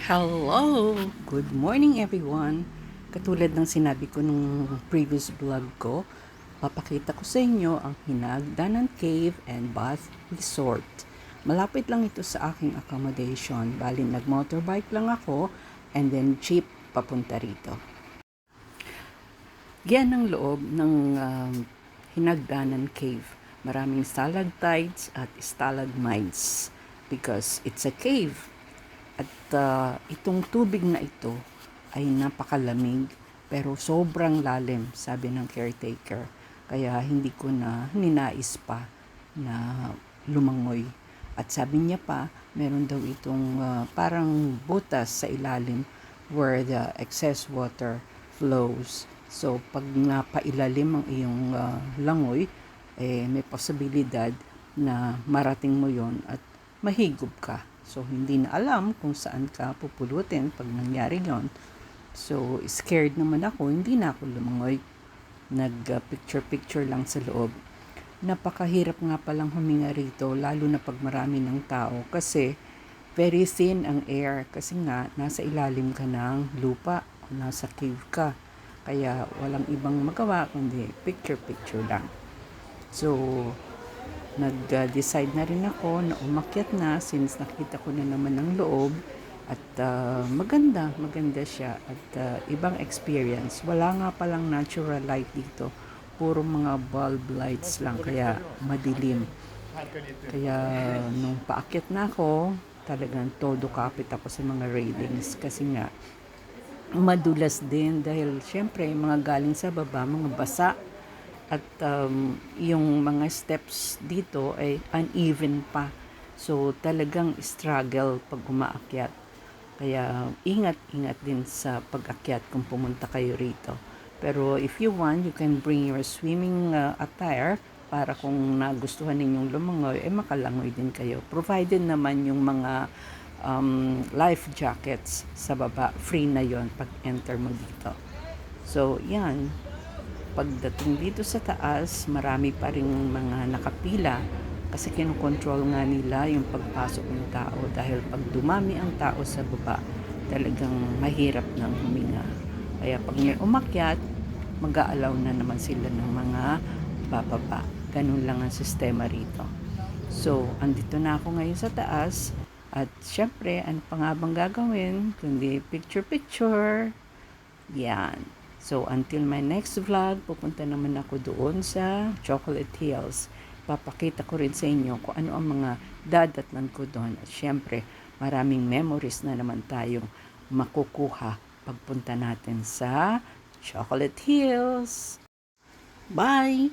Hello! Good morning everyone! Katulad ng sinabi ko nung previous vlog ko, papakita ko sa inyo ang Hinagdanan Cave and Bath Resort. Malapit lang ito sa aking accommodation, bali nag-motorbike lang ako and then jeep papunta rito. Yan ang loob ng Hinagdanan Cave. Maraming stalactites at stalagmites because it's a cave. At itong tubig na ito ay napakalamig pero sobrang lalim, sabi ng caretaker. Kaya hindi ko na ninais pa na lumangoy. At sabi niya pa, meron daw itong parang butas sa ilalim where the excess water flows. So pag napailalim ang iyong langoy, may posibilidad na marating mo yon at mahigop ka. So, hindi na alam kung saan ka pupulutin pag nangyari yon. So, scared naman ako. Hindi na ako lumangoy. Nag-picture-picture lang sa loob. Napakahirap nga palang huminga rito, lalo na pag marami ng tao. Kasi, very thin ang air. Kasi nga, nasa ilalim ka ng lupa o nasa cave ka. Kaya, walang ibang magawa kundi picture-picture lang. So, nag-decide na rin ako na umakyat na since nakita ko na naman ang loob at maganda siya at ibang experience. Wala nga palang natural light dito, puro mga bulb lights lang kaya madilim. Kaya nung paakyat na ako, talagang todo kapit ako sa mga railings kasi nga madulas din dahil syempre mga galing sa baba, mga basa. At yung mga steps dito ay uneven pa. So talagang struggle pag umaakyat. Kaya ingat din sa pag-akyat kung pumunta kayo rito. Pero if you want, you can bring your swimming attire para kung nagustuhan ninyong lumangoy, makalangoy din kayo. Provided naman yung mga life jackets sa baba. Free na yon pag enter mo dito. So yan. Pagdating dito sa taas, marami pa ring mga nakapila kasi kinokontrol nga nila yung pagpasok ng tao dahil pag dumami ang tao sa baba, talagang mahirap nang huminga. Kaya pag may umakyat, mag-aalaw na naman sila ng mga bababa. Ganun lang ang sistema rito. So, andito na ako ngayon sa taas at syempre, ano pa nga bang gagawin kundi picture-picture. Yan. So, until my next vlog, pupunta naman ako doon sa Chocolate Hills. Papakita ko rin sa inyo kung ano ang mga dadatnan ko doon. At syempre, maraming memories na naman tayong makukuha pagpunta natin sa Chocolate Hills. Bye!